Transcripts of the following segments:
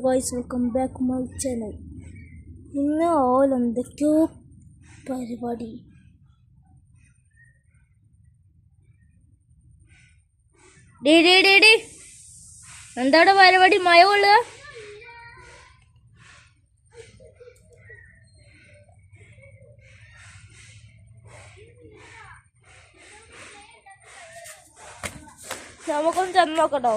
Guys, welcome back my channel. ഇന്ന് എന്തൊക്കെയോ പരിപാടി. എന്താണ് പരിപാടി? മഴ കൊള്ളുക. നമുക്കൊന്ന് ചെന്ന് നോക്കട്ടോ.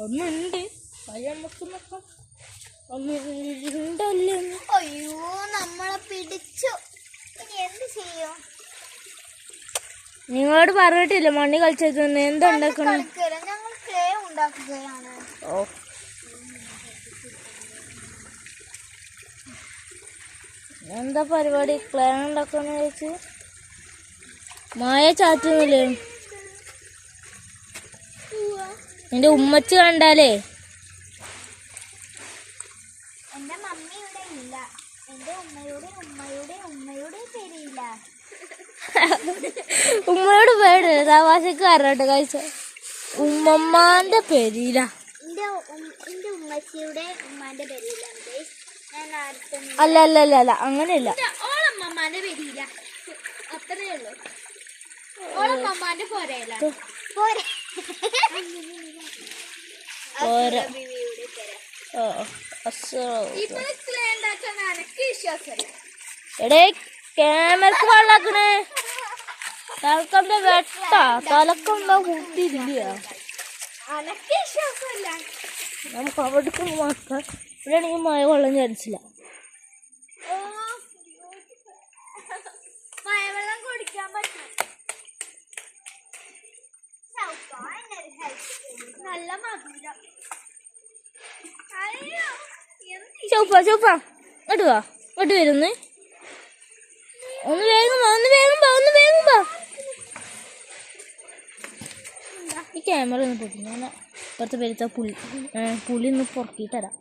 ഒന്നുണ്ട്, നമുക്ക് നോക്കാം. ഒന്നുണ്ടല്ലേ? അയ്യോ, നമ്മളെ പിടിച്ചു. എന്ത് ചെയ്യും? നിങ്ങളോട് പറഞ്ഞിട്ടില്ല മണ്ണി കളിച്ചത് എന്താ ഉണ്ടാക്കണം? ഞങ്ങൾ ക്ലേ ഉണ്ടാക്കുകയാണ്. ഓ, എന്താ പരിപാടി? ക്ലേ ഉണ്ടാക്കാന്ന് ചോദിച്ച് മായ ചാറ്റുന്നില്ലേ? നിന്റെ ഉമ്മച്ച് കണ്ടാലേ. എന്റെ മമ്മി ഇവിടെ ഇല്ല. എന്റെ ഉമ്മയുടെ പേരില്ല. ഉമ്മയോട് പേര് തമാശക്ക് അറിയട്ടെ കഴിച്ച. ഉമ്മമ്മാന്റെ പേരില്ല. എന്റെ ഉമ്മച്ചിയുടെ ഉമ്മാന്റെ പേരില്ല. അല്ല അല്ല അല്ല അല്ല അങ്ങനെയല്ല. ഓളമ്മമാന്റെ പേരില്ല. അത്രേ ഉള്ളൂ. ഓളമ്മമാന്റെ പോരല്ല. പോരെ. എടേ, ക്യാമറക്ക് വെള്ളാക്കണേ. തലക്കന്റെ വെട്ട തലക്കെന്താ കൂട്ടിയില്ല. നമുക്ക് അവിടേക്ക് നോക്കാം. ഇവിടെയാണെങ്കിൽ മഴ വെള്ളം ചാൻസില്ല. മഴവെള്ളം കുടിക്കാൻ പറ്റും. നല്ല മധുരം. ചൗപ്പ ഇങ്ങോട്ട് വാ. ഇങ്ങോട്ട് വരുന്ന്. ഒന്ന് വേഗം വാ. ഈ ക്യാമറ ഒന്ന് പൊട്ടി. ഞാൻ ഇപ്പുറത്തെ പേരുത്ത പുളി ഒന്ന് പൊറക്കിയിട്ട് തരാം.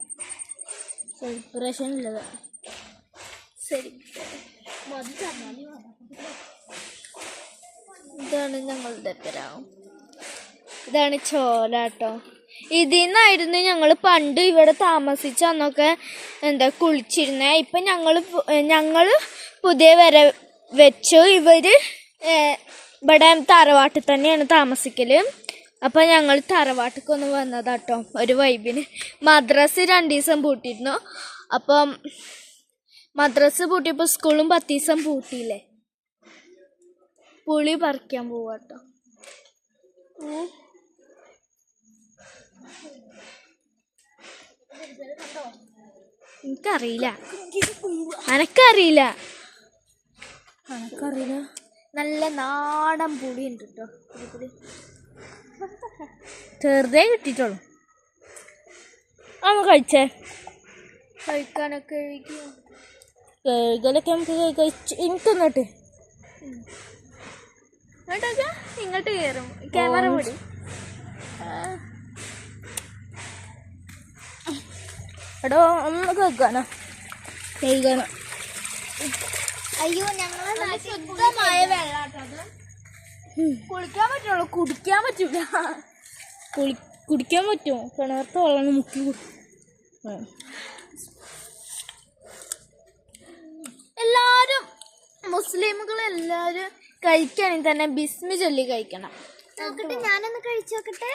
സെലിബ്രേഷൻ ഇല്ലത്. ശരി, ഇതാണ് ഞങ്ങളുടെ തരാം. ഇതാണ് ചോലാട്ടോ. ഇതിന്നായിരുന്നു ഞങ്ങൾ പണ്ട് ഇവിടെ താമസിച്ച അന്നൊക്കെ കുളിച്ചിരുന്നേ. ഇപ്പം ഞങ്ങൾ പുതിയ വെച്ചു. ഇവര് ഇവിടെ തറവാട്ടിൽ തന്നെയാണ് താമസിക്കല്. അപ്പം ഞങ്ങൾ തറവാട്ടിക്കൊന്ന് വന്നതാട്ടോ ഒരു വൈബിന്. മദ്രസ് 2 ദിവസം പൂട്ടിയിരുന്നു. അപ്പം മദ്രസ് പൂട്ടിയപ്പോൾ സ്കൂളും 10 ദിവസം പൂട്ടിയില്ലേ. പുളി പറിക്കാൻ പോവാട്ടോ. എനക്കറിയില്ല. നല്ല നാടൻ പുളി ഉണ്ട് കേട്ടോ. ചെറുതേ കിട്ടിയിട്ടുള്ളൂ. നമ്മൾ കഴിക്കാനൊക്കെ കഴുകലൊക്കെ നമുക്ക് എനിക്കൊന്നിട്ട് ഇങ്ങോട്ട് കയറും. ക്യാമറ പൊടി. എടോ, ഒന്ന് കേൾക്കാനോ? അയ്യോ, ഞങ്ങൾ ശുദ്ധമായ വെള്ളാട്ടത്. കുളിക്കാൻ പറ്റുള്ളൂ, കുടിക്കാൻ പറ്റൂല. കുടിക്കാൻ പറ്റുമോ? കിണർത്ത വെള്ളം മുക്കി. എല്ലാരും മുസ്ലിമുകളെല്ലാരും കഴിക്കുകയാണെങ്കിൽ തന്നെ ബിസ്മി ചൊല്ലി കഴിക്കണം. നോക്കട്ടെ, ഞാനൊന്ന് കഴിച്ചു നോക്കട്ടെ.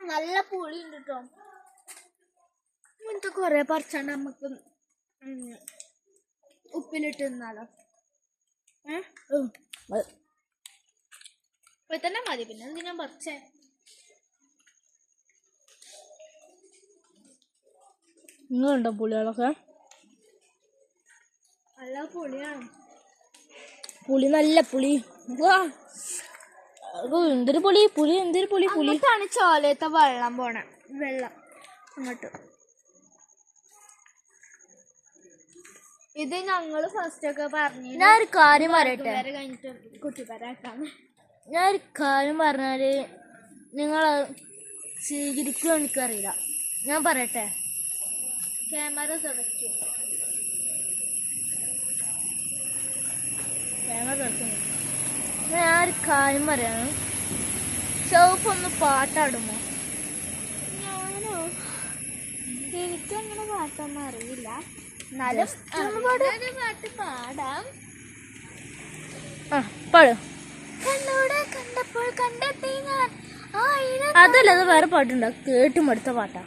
നല്ല പുളി ഉണ്ട് കേട്ടോ. ഇങ്ങനത്തെ കൊറേ പറിച്ചാണ്ട് നമുക്ക് ഉപ്പിലിട്ട് തിന്നാലോ. ഇപ്പൊ തന്നെ മതി. പിന്നെ എന്തിനാ പറിച്ചേ? നിങ്ങളുണ്ടോ പുളികളൊക്കെ? നല്ല പുളിയാണ്. പുളി നല്ല പുളി. എന്തൊരു പുളി എന്തൊരു പുളി. പുളിയാണ് ചോലത്തെ വെള്ളം പോണ വെള്ളം അങ്ങോട്ട്. ഇത് ഞങ്ങള് ഫസ്റ്റ് ഒക്കെ പറഞ്ഞു. ഞാനൊരു കാര്യം പറയട്ടെ. കഴിഞ്ഞിട്ട് കുട്ടിപ്പരാക്കാണ്. ഞാനൊരു കാര്യം പറഞ്ഞാല്, സ്വീകരിക്കുമോ എനിക്കറിയില്ല. ഞാൻ പറയട്ടെ, ക്യാമറ തുടയ്ക്കും. ക്യാമറ തുടയ്ക്കുന്നു. ഞാൻ ഒരു കാര്യം പറയാണ്. ചുവപ്പൊന്ന് പാട്ടാടുമോ? ഞാനോ? എനിക്കങ്ങനെ പാട്ടൊന്നും അറിയില്ല. പാട്ട് പാടാം. പാടും. കണ്ണോടെ കണ്ടപ്പോൾ കണ്ടെത്തി ഞാൻ അതല്ല, അത് വേറെ പാട്ടുണ്ടോ? കേട്ടും അടുത്ത പാട്ടാ.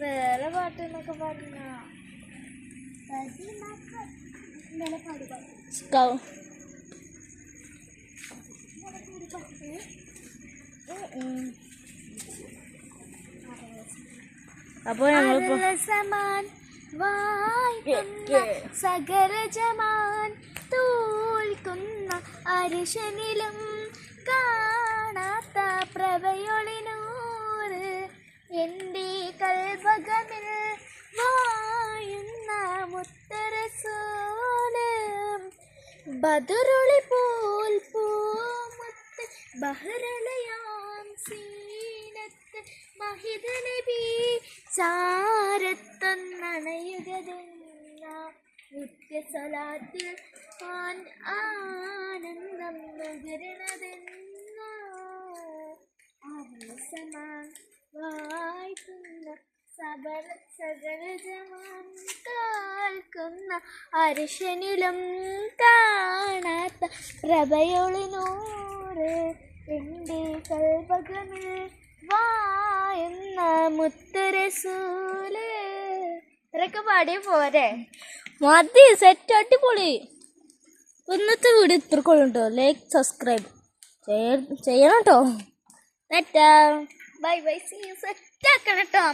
വേറെ പാട്ട് എന്നൊക്കെ പറഞ്ഞ അപ്പൊ ഞങ്ങളിപ്പോ സകരജമാൻ തോൽക്കുന്ന അരിശനിലും കാണാത്ത പ്രഭയൊളിനൂറ് എൻ്റെ കൽവകമിൽ വായുന്ന മുത്തരസോല് ബദറുളി പോൽ പൂമുത്ത് ബഹ്റളയാം സീനത്ത് മഹിദ നബി ചാരത്തൊന്നണയുകതെന്ന നിത്യസലാത്തിൽ ആനന്ദം നുകരണതെന്ന വായിക്കുന്ന സകലജമാൻ കേൾക്കുന്ന അരിശനിലും കാണാത്ത പ്രഭയൊളി നൂറ് എൻ്റെ കൽവകമിൽ വായുന്ന മുത്തരസൂല്. ഇത്രയൊക്കെ പാടിയ പോരെ? മതി, സെറ്റ്, അടിപൊളി. ഇന്നത്തെ വീഡിയോ ഇത്രക്കുള്ളൂ. ലൈക്ക്, സബ്സ്ക്രൈബ് ചെയ്യണം കേട്ടോ. Bye bye, see you. Set ആക്കണം കേട്ടോ.